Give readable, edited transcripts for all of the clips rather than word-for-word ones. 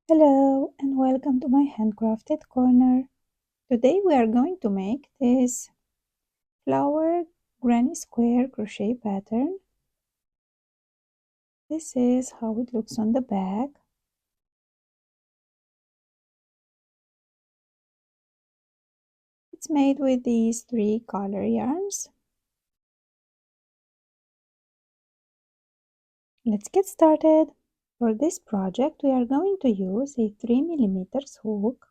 Hello and welcome to my handcrafted corner. Today we are going to make this flower granny square crochet pattern. This is how it looks on the back. It's made with these 3 color yarns. Let's get started. For this project we are going to use a 3mm hook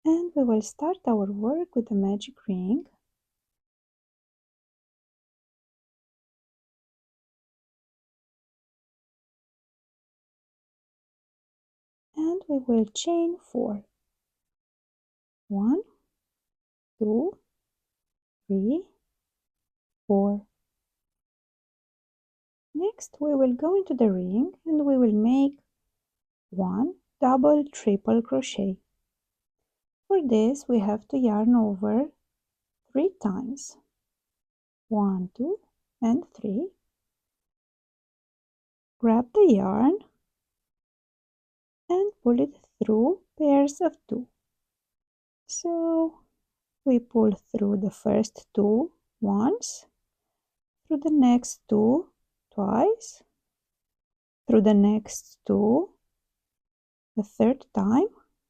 and we will start our work with a magic ring. And we will chain 4. 1, 2, 3, 4. Next we will go into the ring and we will make 1 double triple crochet. For this we have to yarn over 3 times. 1, 2 and 3. Grab the yarn and pull it through pairs of 2. So we pull through the first 2 once, through the next 2 twice, through the next 2 the third time,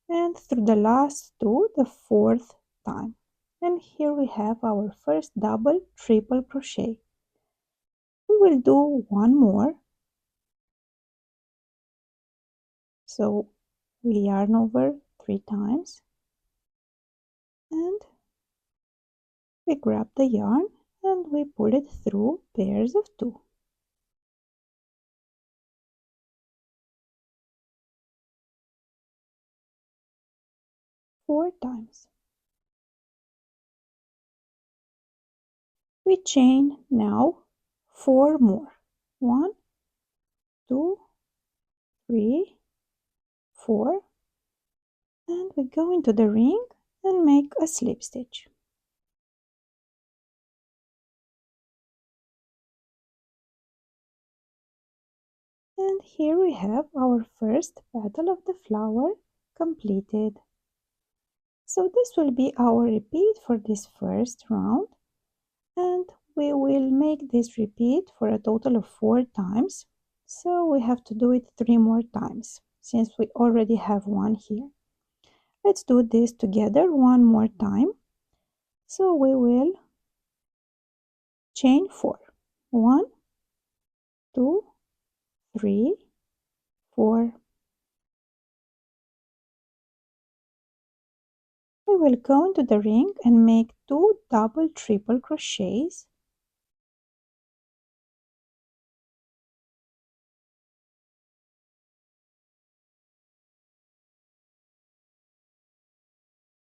and through the last 2 the fourth time. And here we have our first double triple crochet. We will do one more. So we yarn over 3 times and we grab the yarn and we pull it through pairs of 2. Four times. We chain now 4 more. 1, 2, 3, 4, and we go into the ring and make a slip stitch. And here we have our first petal of the flower completed. So this will be our repeat for this first round, and we will make this repeat for a total of 4 times. So we have to do it 3 more times since we already have one here. Let's do this together one more time. So we will chain 4. 1, 2, 3, 4. We will go into the ring and make 2 double triple crochets.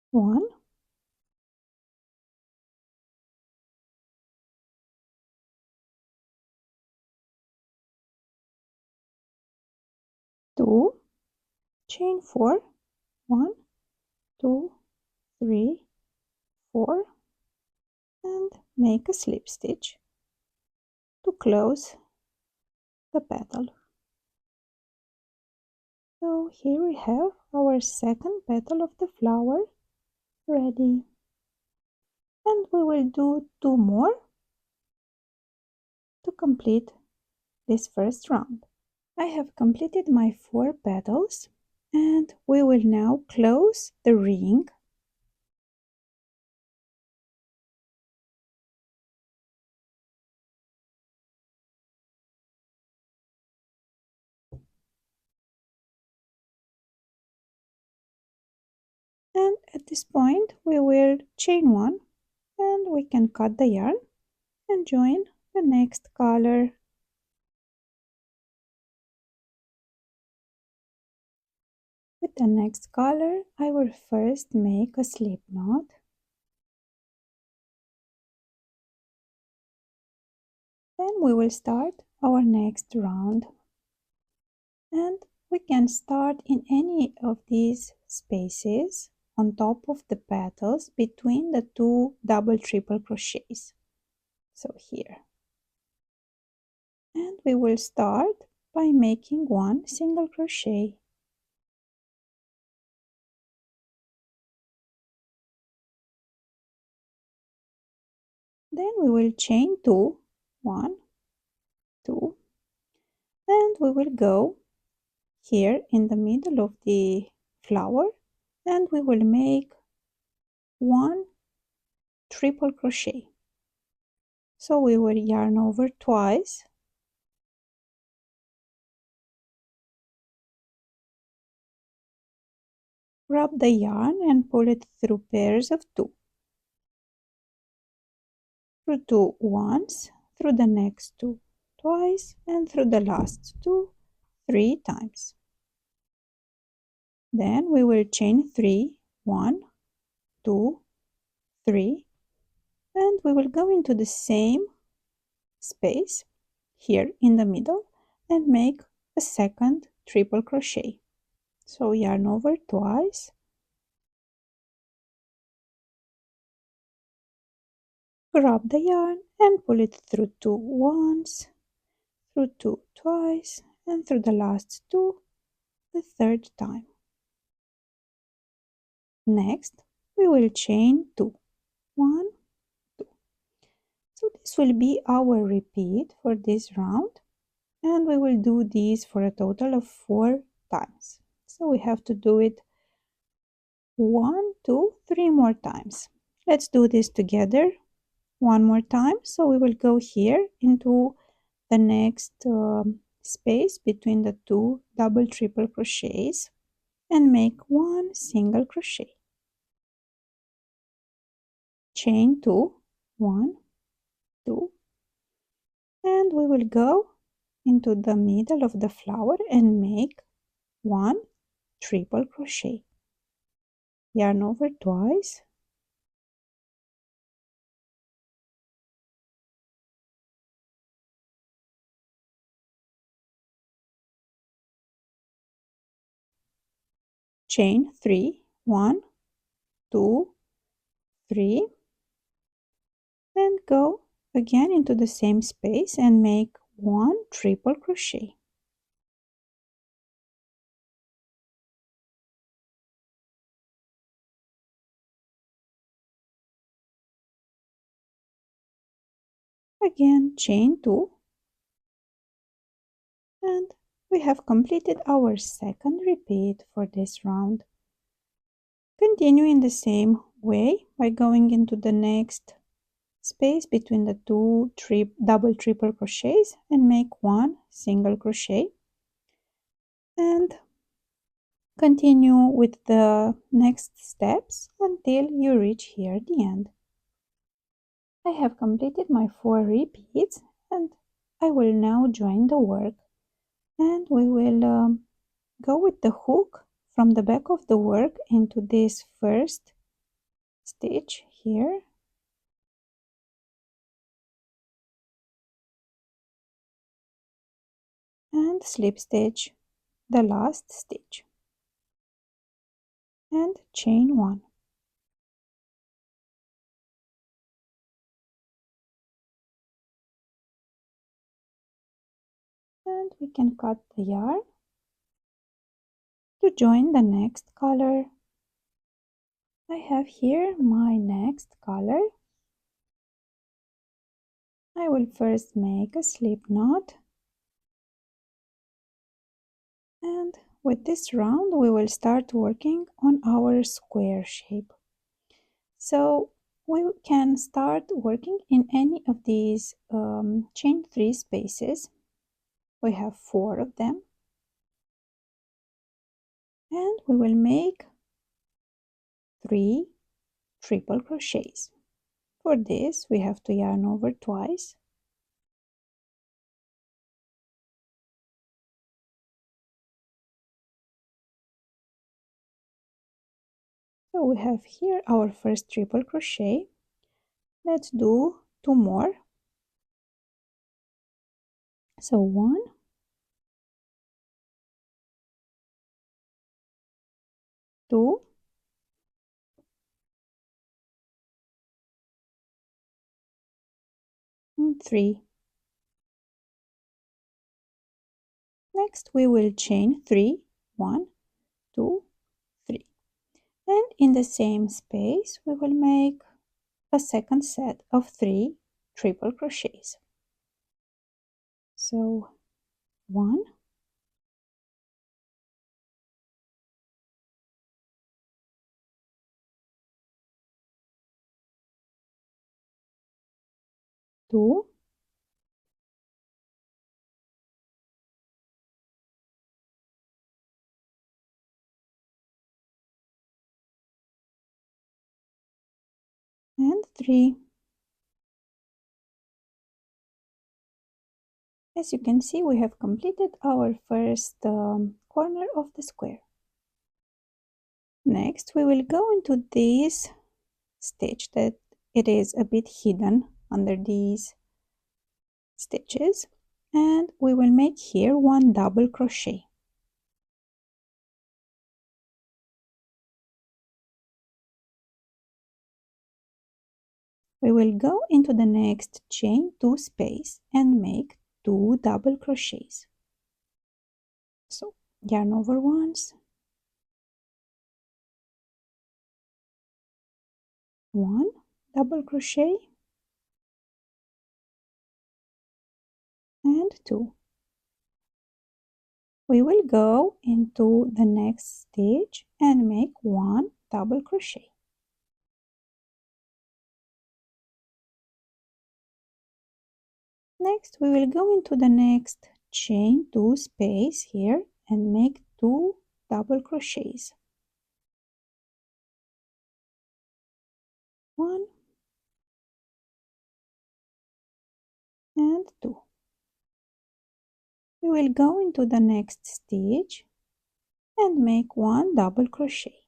One, 2, chain 4, 1, 2, 3, 4, and make a slip stitch to close the petal. So here we have our second petal of the flower ready, and we will do 2 more to complete this first round. I have completed my 4 petals and we will now close the ring. And at this point we will chain 1 and we can cut the yarn and join the next color. With the next color I will first make a slip knot. Then we will start our next round. And we can start in any of these spaces on top of the petals between the 2 double triple crochets. So here. And we will start by making 1 single crochet. Then we will chain 2, 1, 2, and we will go here in the middle of the flower, and we will make 1 triple crochet. So we will yarn over twice, grab the yarn and pull it through pairs of 2, through 2 once, through the next 2 twice, and through the last 2 3 times. Then we will chain 3, 1, 2, 3, and we will go into the same space here in the middle and make a second triple crochet. So yarn over twice, grab the yarn and pull it through 2 once, through 2 twice, and through the last 2 the third time. Next we will chain 2, 1, 2. So this will be our repeat for this round, and we will do these for a total of 4 times. So we have to do it 1, 2, 3 more times. Let's do this together one more time. So we will go here into the next space between the 2 double triple crochets and make 1 single crochet. Chain 2, 1, 2, and we will go into the middle of the flower and make 1 triple crochet. Yarn over twice, chain 3, 1, 2, 3, and go again into the same space and make 1 triple crochet. Again chain 2, and we have completed our second repeat for this round. Continue in the same way by going into the next space between the 2 double triple crochets and make 1 single crochet, and continue with the next steps until you reach here the end. I have completed my 4 repeats, and I will now join the work, and we will go with the hook from the back of the work into this first stitch here, and slip stitch the last stitch and chain 1. And we can cut the yarn to join the next color. I have here my next color. I will first make a slip knot, and with this round we will start working on our square shape. So we can start working in any of these chain 3 spaces. We have 4 of them, and we will make 3 triple crochets. For this we have to yarn over twice, so we have here our first triple crochet. Let's do 2 more. So 1, 2, and 3. Next we will chain 3, 1, 2, 3, and in the same space we will make a second set of 3 triple crochets. So 1, 2, and 3. As you can see, we have completed our first corner of the square. Next, we will go into this stitch that it is a bit hidden under these stitches, and we will make here 1 double crochet. We will go into the next chain 2 space and make 2 double crochets. So yarn over once, 1 double crochet, and 2. We will go into the next stitch and make 1 double crochet. Next, we will go into the next chain 2 space here and make 2 double crochets. 1 and 2. We will go into the next stitch and make 1 double crochet.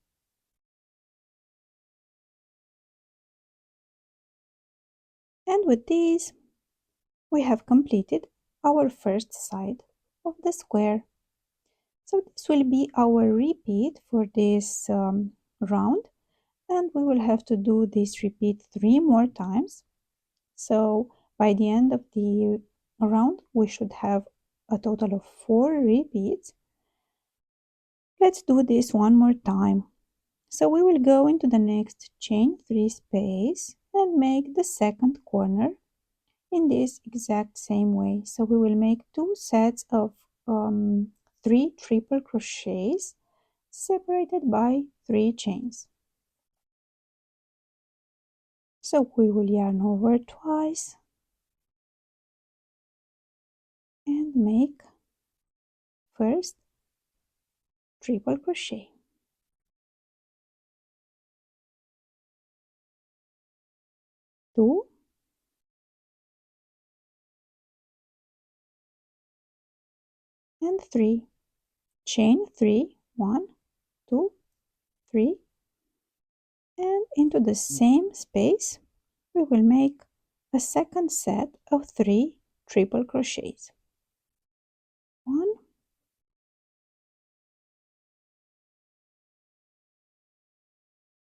And with this, we have completed our first side of the square. So this will be our repeat for this round, and we will have to do this repeat 3 more times. So by the end of the round, we should have a total of 4 repeats. Let's do this one more time. So we will go into the next chain 3 space and make the second corner in this exact same way. So we will make 2 sets of 3 triple crochets separated by 3 chains. So we will yarn over twice and make first triple crochet, 2, and 3. Chain 3, 1, 2, 3, and into the same space we will make a second set of 3 triple crochets. 1,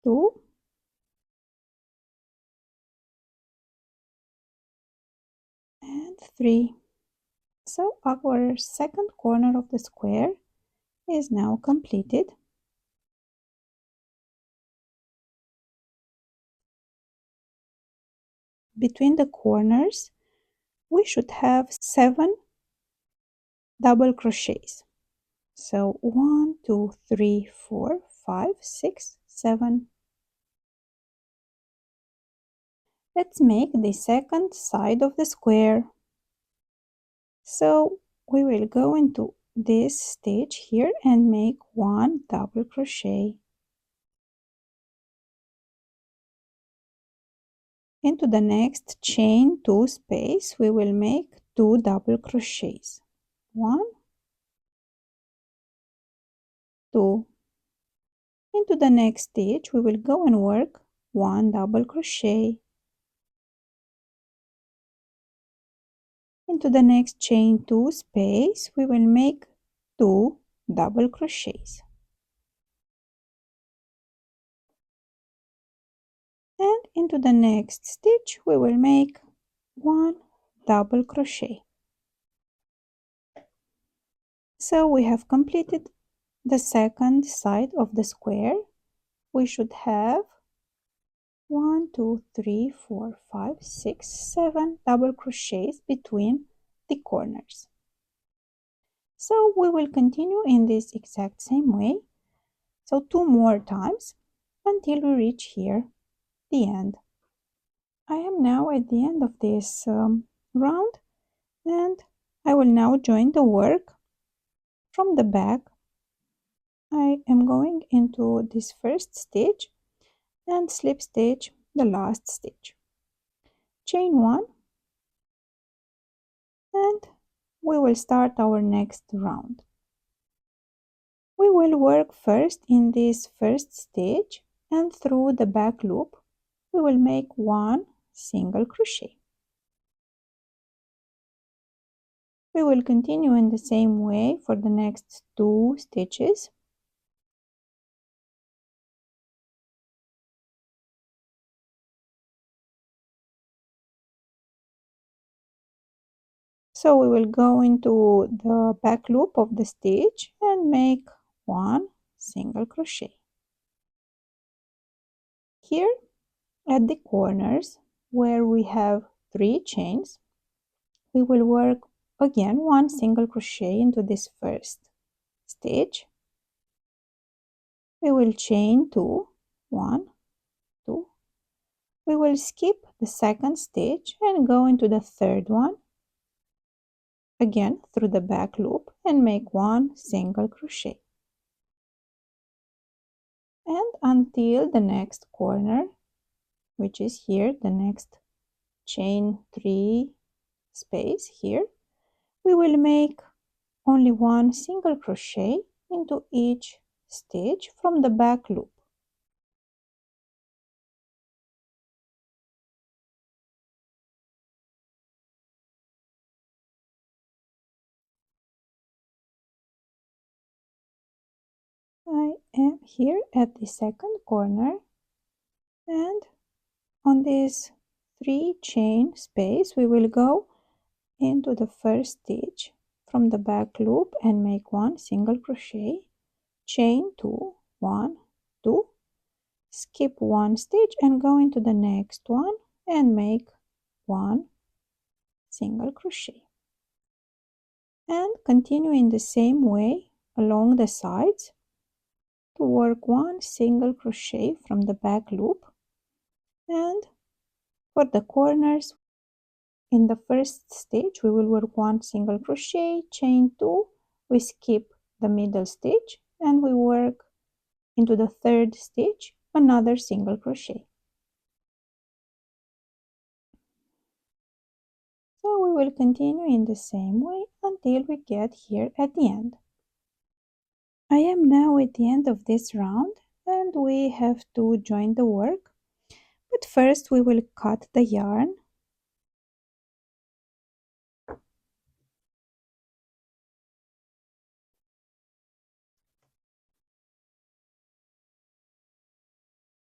2, and 3. So our second corner of the square is now completed. Between the corners we should have 7 double crochets. So 1, 2, 3, 4, 5, 6, 7. Let's make the second side of the square. So we will go into this stitch here and make 1 double crochet. Into the next chain 2 space we will make 2 double crochets. 1, 2. Into the next stitch we will go and work 1 double crochet. Into the next chain 2 space we will make 2 double crochets. And into the next stitch we will make 1 double crochet. So we have completed the second side of the square. We should have 1 2 3 4 5 6 7 double crochets between the corners. So we will continue in this exact same way, so 2 more times until we reach here the end. I am now at the end of this round, and I will now join the work from the back. I am going into this first stitch and slip stitch the last stitch, chain 1, and we will start our next round. We will work first in this first stitch, and through the back loop we will make 1 single crochet. We will continue in the same way for the next 2 stitches. So we will go into the back loop of the stitch and make 1 single crochet. Here at the corners where we have 3 chains, we will work again 1 single crochet into this first stitch. We will chain 2, 1, 2. We will skip the second stitch and go into the third one, again through the back loop, and make 1 single crochet. And until the next corner, which is here, the next chain 3 space here, we will make only 1 single crochet into each stitch from the back loop. I am here at the second corner, and on this 3 chain space we will go into the first stitch from the back loop and make 1 single crochet, chain 2, 1, 2, skip 1 stitch and go into the next one and make 1 single crochet, and continue in the same way along the sides to work 1 single crochet from the back loop. And for the corners, in the first stitch we will work 1 single crochet, chain 2, we skip the middle stitch and we work into the third stitch another single crochet. So we will continue in the same way until we get here at the end. I am now at the end of this round, and we have to join the work, but first we will cut the yarn.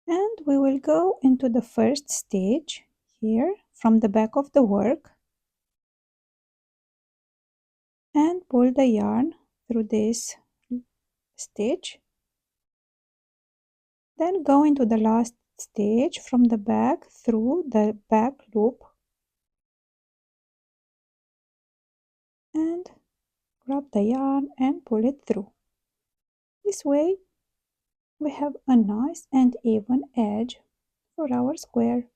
And we will go into the first stitch here from the back of the work and pull the yarn through this stitch. Then go into the last stitch from the back through the back loop and grab the yarn and pull it through. This way we have a nice and even edge for our square.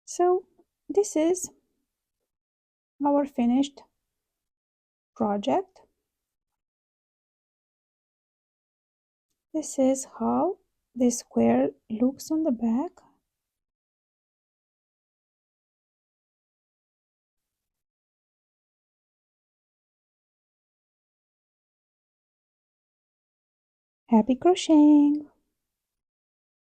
So this is our finished project. This is how the square looks on the back. Happy crocheting!